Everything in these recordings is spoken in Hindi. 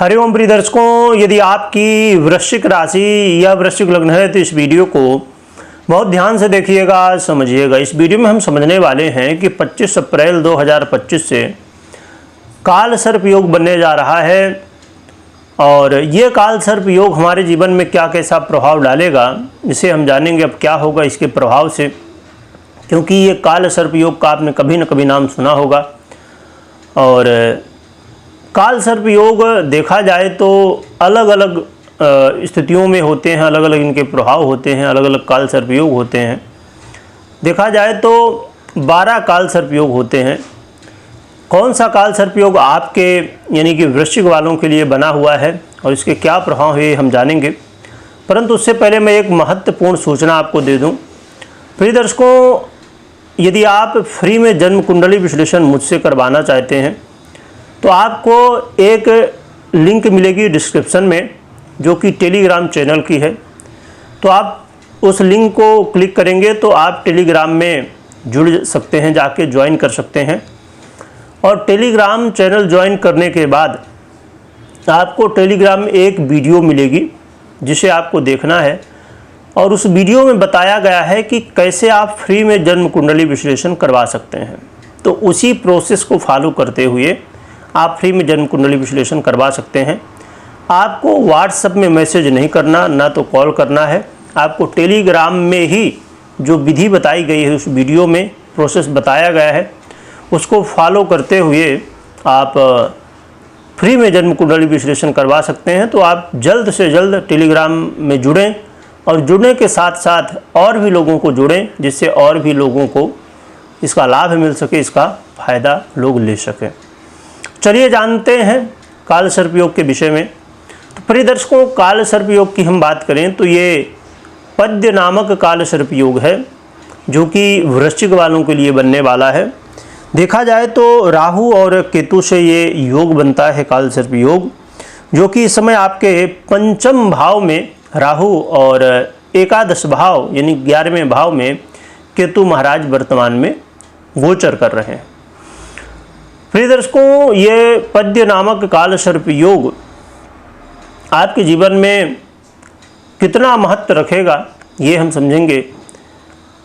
हरिओम प्रिय दर्शकों, यदि आपकी वृश्चिक राशि या वृश्चिक लग्न है तो इस वीडियो को बहुत ध्यान से देखिएगा, समझिएगा। इस वीडियो में हम समझने वाले हैं कि 25 अप्रैल 2025 से काल सर्प योग बनने जा रहा है और ये काल सर्प योग हमारे जीवन में क्या कैसा प्रभाव डालेगा, इसे हम जानेंगे। अब क्या होगा इसके प्रभाव से, क्योंकि ये काल सर्प योग का आपने कभी न कभी नाम सुना होगा। और काल सर्प योग देखा जाए तो अलग अलग स्थितियों में होते हैं, अलग अलग इनके प्रभाव होते हैं, अलग अलग काल सर्प योग होते हैं। देखा जाए तो 12 काल सर्प योग होते हैं। कौन सा काल सर्प योग आपके यानी कि वृश्चिक वालों के लिए बना हुआ है और इसके क्या प्रभाव है हम जानेंगे। परंतु उससे पहले मैं एक महत्वपूर्ण सूचना आपको दे दूं। प्रिय दर्शकों, यदि आप फ्री में जन्म कुंडली विश्लेषण मुझसे करवाना चाहते हैं तो आपको एक लिंक मिलेगी डिस्क्रिप्शन में, जो कि टेलीग्राम चैनल की है। तो आप उस लिंक को क्लिक करेंगे तो आप टेलीग्राम में जुड़ सकते हैं, जाके ज्वाइन कर सकते हैं। और टेलीग्राम चैनल ज्वाइन करने के बाद आपको टेलीग्राम में एक वीडियो मिलेगी जिसे आपको देखना है। और उस वीडियो में बताया गया है कि कैसे आप फ्री में जन्म कुंडली विश्लेषण करवा सकते हैं। तो उसी प्रोसेस को फॉलो करते हुए आप फ्री में जन्म कुंडली विश्लेषण करवा सकते हैं। आपको व्हाट्सएप में मैसेज नहीं करना, ना तो कॉल करना है। आपको टेलीग्राम में ही जो विधि बताई गई है, उस वीडियो में प्रोसेस बताया गया है, उसको फॉलो करते हुए आप फ्री में जन्म कुंडली विश्लेषण करवा सकते हैं। तो आप जल्द से जल्द टेलीग्राम में जुड़ें और जुड़ने के साथ साथ और भी लोगों को जोड़ें, जिससे और भी लोगों को इसका लाभ मिल सके, इसका फ़ायदा लोग ले सकें। चलिए जानते हैं काल सर्प योग के विषय में। तो प्रिय दर्शकों, काल सर्प योग की हम बात करें तो ये पद्य नामक काल सर्प योग है, जो कि वृश्चिक वालों के लिए बनने वाला है। देखा जाए तो राहु और केतु से ये योग बनता है काल सर्प योग, जो कि इस समय आपके पंचम भाव में राहु और एकादश भाव यानी 11वें भाव में केतु महाराज वर्तमान में गोचर कर रहे हैं। प्रिय दर्शकों, ये पद्य नामक काल सर्प योग आपके जीवन में कितना महत्व रखेगा ये हम समझेंगे।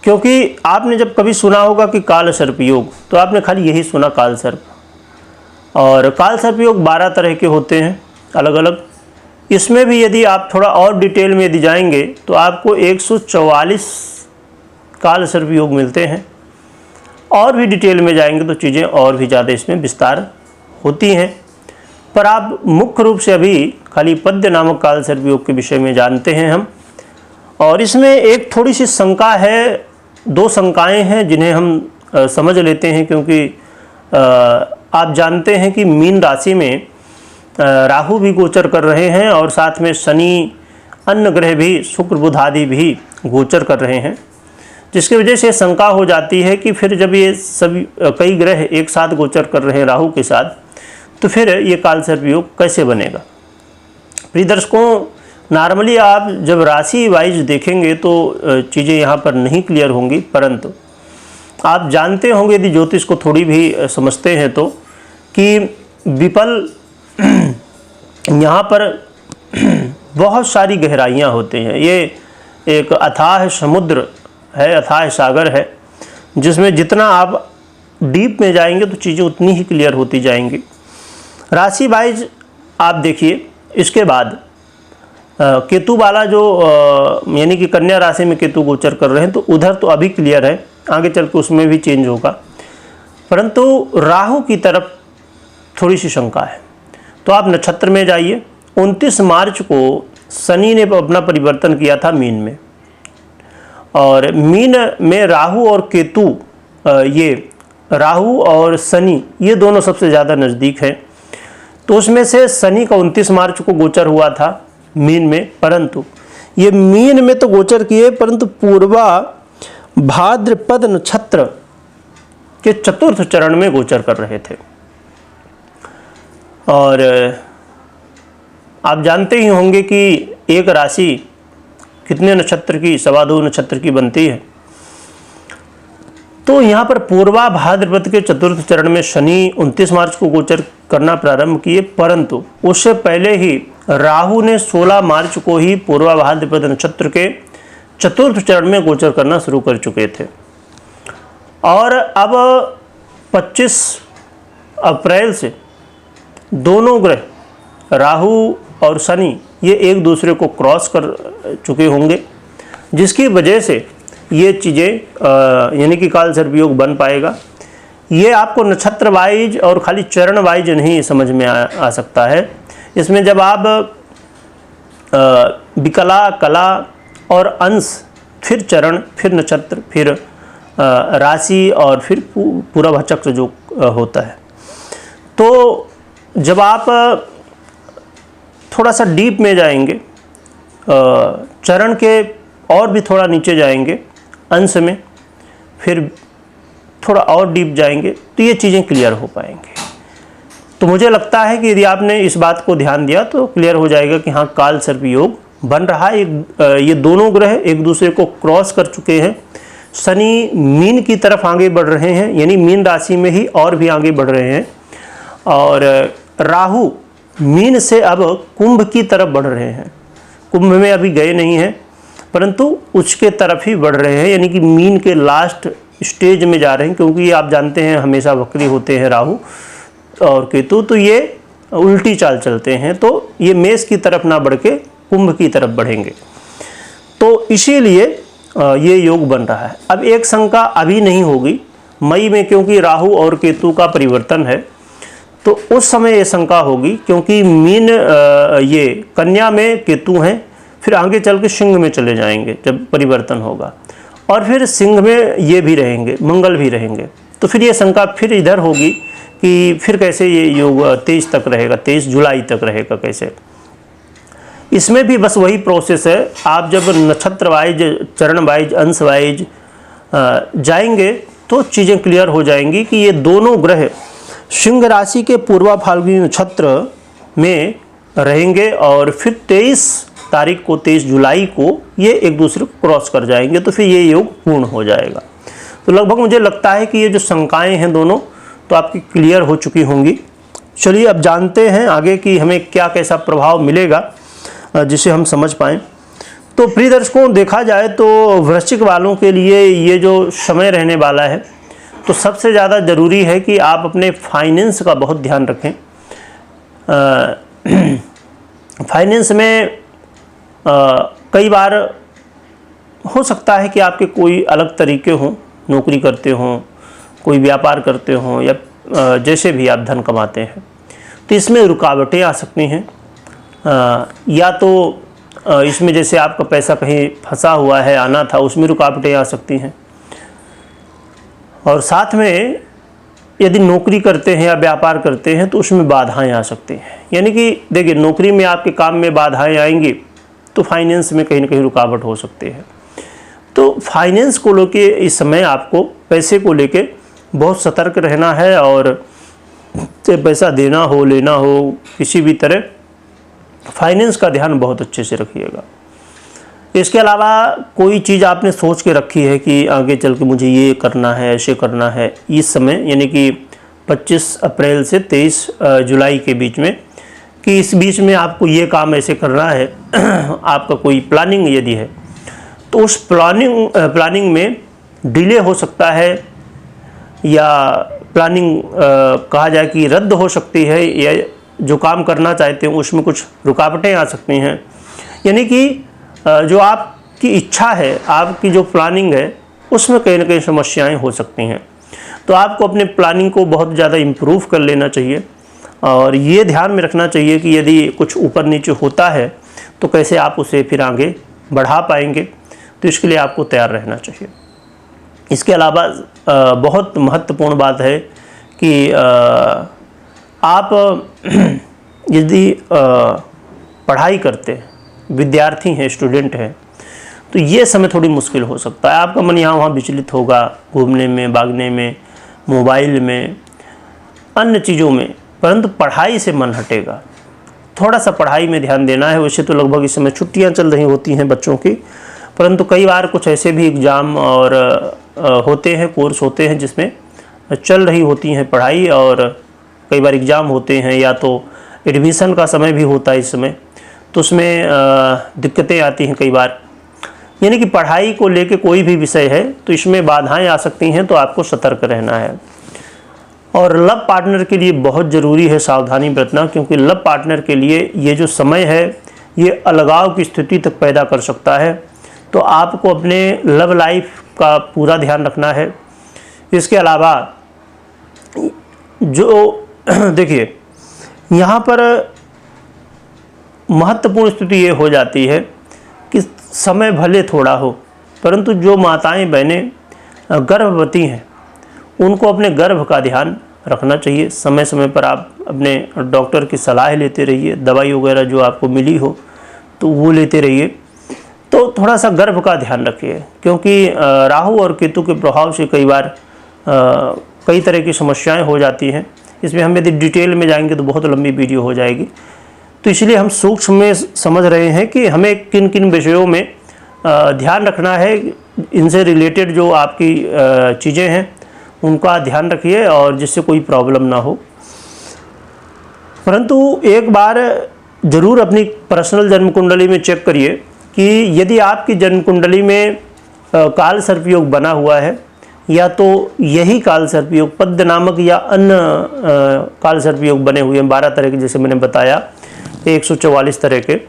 क्योंकि आपने जब कभी सुना होगा कि काल सर्प योग, तो आपने खाली यही सुना काल सर्प। और काल सर्प योग 12 तरह के होते हैं अलग अलग। इसमें भी यदि आप थोड़ा और डिटेल में यदि जाएंगे तो आपको 144 काल सर्प योग मिलते हैं। और भी डिटेल में जाएंगे तो चीज़ें और भी ज़्यादा इसमें विस्तार होती हैं। पर आप मुख्य रूप से अभी खाली पद्य नामक काल सर्प योग के विषय में जानते हैं हम। और इसमें एक थोड़ी सी शंका है, 2 शंकाएं हैं जिन्हें हम समझ लेते हैं। क्योंकि आप जानते हैं कि मीन राशि में राहु भी गोचर कर रहे हैं और साथ में शनि, अन्य ग्रह भी, शुक्र बुध आदि भी गोचर कर रहे हैं, जिसकी वजह से शंका हो जाती है कि फिर जब ये सभी कई ग्रह एक साथ गोचर कर रहे हैं राहु के साथ, तो फिर ये काल सर्प योग कैसे बनेगा। प्रिय दर्शकों, नॉर्मली आप जब राशि वाइज देखेंगे तो चीज़ें यहाँ पर नहीं क्लियर होंगी। परंतु आप जानते होंगे, यदि ज्योतिष को थोड़ी भी समझते हैं, तो कि विपल यहाँ पर बहुत सारी गहराइयाँ होती हैं। ये एक अथाह समुद्र है, अथाह सागर है, जिसमें जितना आप डीप में जाएंगे तो चीज़ें उतनी ही क्लियर होती जाएंगी। राशि वाइज आप देखिए। इसके बाद केतु वाला जो यानी कि कन्या राशि में केतु गोचर कर रहे हैं, तो उधर तो अभी क्लियर है, आगे चल के उसमें भी चेंज होगा। परंतु राहु की तरफ थोड़ी सी शंका है। तो आप नक्षत्र में जाइए। 29 मार्च को शनि ने अपना परिवर्तन किया था मीन में, और मीन में राहु और केतु, ये राहु और शनि ये दोनों सबसे ज़्यादा नज़दीक हैं। तो उसमें से शनि का 29 मार्च को गोचर हुआ था मीन में। परंतु ये मीन में तो गोचर किए, परंतु पूर्वा भाद्रपद नक्षत्र के चतुर्थ चरण में गोचर कर रहे थे। और आप जानते ही होंगे कि एक राशि कितने नक्षत्र की, 2.25 नक्षत्र की बनती है। तो यहाँ पर पूर्वा भाद्रपद के चतुर्थ चरण में शनि 29 मार्च को गोचर करना प्रारंभ किए, परंतु उससे पहले ही राहु ने 16 मार्च को ही पूर्वा भाद्रपद नक्षत्र के चतुर्थ चरण में गोचर करना शुरू कर चुके थे। और अब 25 अप्रैल से दोनों ग्रह राहु और शनि ये एक दूसरे को क्रॉस कर चुके होंगे, जिसकी वजह से ये चीज़ें यानी कि काल सर्प योग बन पाएगा। ये आपको नक्षत्र वाइज और खाली चरण वाइज नहीं समझ में आ सकता है। इसमें जब आप विकला, कला और अंश, फिर चरण, फिर नक्षत्र, फिर राशि और फिर पूरा चक्र जो होता है, तो जब आप थोड़ा सा डीप में जाएंगे, चरण के और भी थोड़ा नीचे जाएंगे, अंश में फिर थोड़ा और डीप जाएंगे, तो ये चीज़ें क्लियर हो पाएंगे। तो मुझे लगता है कि यदि आपने इस बात को ध्यान दिया तो क्लियर हो जाएगा कि हाँ, काल सर्प योग बन रहा है। ये दोनों ग्रह एक दूसरे को क्रॉस कर चुके हैं। शनि मीन की तरफ आगे बढ़ रहे हैं, यानी मीन राशि में ही और भी आगे बढ़ रहे हैं, और राहु मीन से अब कुंभ की तरफ बढ़ रहे हैं। कुंभ में अभी गए नहीं हैं, परंतु उसके तरफ ही बढ़ रहे हैं, यानी कि मीन के लास्ट स्टेज में जा रहे हैं, क्योंकि आप जानते हैं हमेशा वक्री होते हैं राहु और केतु, तो ये उल्टी चाल चलते हैं, तो ये मेष की तरफ ना बढ़ के कुंभ की तरफ बढ़ेंगे। तो इसीलिए ये योग बन रहा है। अब एक शंका अभी नहीं होगी, मई में, क्योंकि राहु और केतु का परिवर्तन है, तो उस समय ये शंका होगी, क्योंकि मीन ये कन्या में केतु हैं, फिर आगे चल के सिंह में चले जाएंगे जब परिवर्तन होगा, और फिर सिंह में ये भी रहेंगे, मंगल भी रहेंगे। तो फिर ये शंका फिर इधर होगी कि फिर कैसे ये योग 23 तक रहेगा, 23 जुलाई तक रहेगा कैसे। इसमें भी बस वही प्रोसेस है। आप जब नक्षत्र वाइज, चरण वाइज, अंश वाइज जाएंगे तो चीज़ें क्लियर हो जाएंगी कि ये दोनों ग्रह सिंह राशि के पूर्वा फाल्गुनी नक्षत्र में रहेंगे, और फिर 23 तारीख को, 23 जुलाई को ये एक दूसरे को क्रॉस कर जाएंगे, तो फिर ये योग पूर्ण हो जाएगा। तो लगभग मुझे लगता है कि ये जो शंकाएं हैं दोनों तो आपकी क्लियर हो चुकी होंगी। चलिए अब जानते हैं आगे कि हमें क्या कैसा प्रभाव मिलेगा जिसे हम समझ पाएँ। तो प्रिय दर्शकों, देखा जाए तो वृश्चिक वालों के लिए ये जो समय रहने वाला है, तो सबसे ज़्यादा ज़रूरी है कि आप अपने फाइनेंस का बहुत ध्यान रखें। फाइनेंस में कई बार हो सकता है कि आपके कोई अलग तरीके हों, नौकरी करते हों, कोई व्यापार करते हों, या जैसे भी आप धन कमाते हैं, तो इसमें रुकावटें आ सकती हैं। या तो इसमें जैसे आपका पैसा कहीं फंसा हुआ है, आना था, उसमें रुकावटें आ सकती हैं। और साथ में यदि नौकरी करते हैं या व्यापार करते हैं तो उसमें बाधाएं आ सकती हैं। यानी कि देखिए, नौकरी में आपके काम में बाधाएं आएंगी तो फाइनेंस में कहीं ना कहीं रुकावट हो सकती है। तो फाइनेंस को लेके इस समय आपको पैसे को लेके बहुत सतर्क रहना है, और पैसा देना हो, लेना हो, किसी भी तरह फाइनेंस का ध्यान बहुत अच्छे से रखिएगा। इसके अलावा कोई चीज़ आपने सोच के रखी है कि आगे चल के मुझे ये करना है, ऐसे करना है, इस समय यानी कि 25 अप्रैल से 23 जुलाई के बीच में, कि इस बीच में आपको ये काम ऐसे करना है, आपका कोई प्लानिंग यदि है, तो उस प्लानिंग में डिले हो सकता है, या प्लानिंग कहा जाए कि रद्द हो सकती है, या जो काम करना चाहते हैं उसमें कुछ रुकावटें आ सकती हैं। यानी कि जो आपकी इच्छा है, आपकी जो प्लानिंग है, उसमें कहीं ना कहीं समस्याएं हो सकती हैं। तो आपको अपने प्लानिंग को बहुत ज़्यादा इम्प्रूव कर लेना चाहिए, और ये ध्यान में रखना चाहिए कि यदि कुछ ऊपर नीचे होता है तो कैसे आप उसे फिर आगे बढ़ा पाएंगे। तो इसके लिए आपको तैयार रहना चाहिए। इसके अलावा बहुत महत्वपूर्ण बात है कि आप यदि पढ़ाई करते हैं, विद्यार्थी हैं, स्टूडेंट हैं, तो ये समय थोड़ी मुश्किल हो सकता है। आपका मन यहाँ वहाँ विचलित होगा, घूमने में, भागने में, मोबाइल में, अन्य चीज़ों में, परंतु पढ़ाई से मन हटेगा। थोड़ा सा पढ़ाई में ध्यान देना है। वैसे तो लगभग इस समय छुट्टियाँ चल रही होती हैं बच्चों की, परंतु कई बार कुछ ऐसे भी एग्ज़ाम और होते हैं, कोर्स होते हैं जिसमें चल रही होती हैं पढ़ाई, और कई बार एग्ज़ाम होते हैं या तो एडमिशन का समय भी होता है इस समय, तो उसमें दिक्कतें आती हैं कई बार। यानी कि पढ़ाई को लेके कोई भी विषय है तो इसमें बाधाएं आ सकती हैं, तो आपको सतर्क रहना है। और लव पार्टनर के लिए बहुत ज़रूरी है सावधानी बरतना, क्योंकि लव पार्टनर के लिए ये जो समय है ये अलगाव की स्थिति तक पैदा कर सकता है। तो आपको अपने लव लाइफ का पूरा ध्यान रखना है। इसके अलावा जो देखिए यहाँ पर महत्वपूर्ण स्थिति ये हो जाती है कि समय भले थोड़ा हो, परंतु जो माताएं बहनें गर्भवती हैं उनको अपने गर्भ का ध्यान रखना चाहिए। समय समय पर आप अपने डॉक्टर की सलाह लेते रहिए, दवाई वगैरह जो आपको मिली हो तो वो लेते रहिए। तो थोड़ा सा गर्भ का ध्यान रखिए, क्योंकि राहु और केतु के प्रभाव से कई बार कई तरह की समस्याएं हो जाती हैं। इसमें हम यदि डिटेल में जाएंगे तो बहुत लंबी वीडियो हो जाएगी, तो इसलिए हम सूक्ष्म में समझ रहे हैं कि हमें किन किन विषयों में ध्यान रखना है। इनसे रिलेटेड जो आपकी चीज़ें हैं उनका ध्यान रखिए, और जिससे कोई प्रॉब्लम ना हो। परंतु एक बार ज़रूर अपनी पर्सनल जन्म कुंडली में चेक करिए कि यदि आपकी जन्म कुंडली में काल सर्पयोग बना हुआ है, या तो यही काल सर्पयोग पद्य नामक या अन्य काल सर्पयोग बने हुए हैं 12 तरह के, जैसे मैंने बताया 144 तरह के,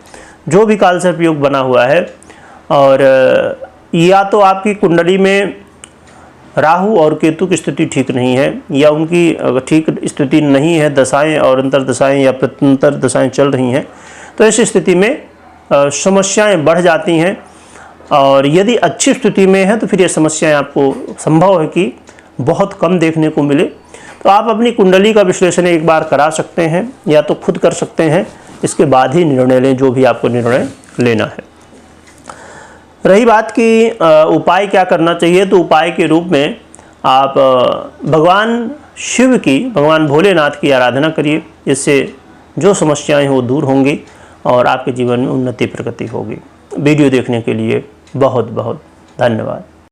जो भी काल सर्पयोग बना हुआ है, और या तो आपकी कुंडली में राहु और केतु की स्थिति ठीक नहीं है, या उनकी ठीक स्थिति नहीं है, दशाएं और अंतर दशाएं या प्रत्यंतर दशाएं चल रही हैं, तो ऐसी स्थिति में समस्याएं बढ़ जाती हैं। और यदि अच्छी स्थिति में है तो फिर ये समस्याएं आपको संभव है कि बहुत कम देखने को मिले। तो आप अपनी कुंडली का विश्लेषण एक बार करा सकते हैं, या तो खुद कर सकते हैं, इसके बाद ही निर्णय लें जो भी आपको निर्णय लेना है। रही बात कि उपाय क्या करना चाहिए, तो उपाय के रूप में आप भगवान शिव की, भगवान भोलेनाथ की आराधना करिए। इससे जो समस्याएं हैं वो दूर होंगी और आपके जीवन में उन्नति प्रगति होगी। वीडियो देखने के लिए बहुत बहुत धन्यवाद।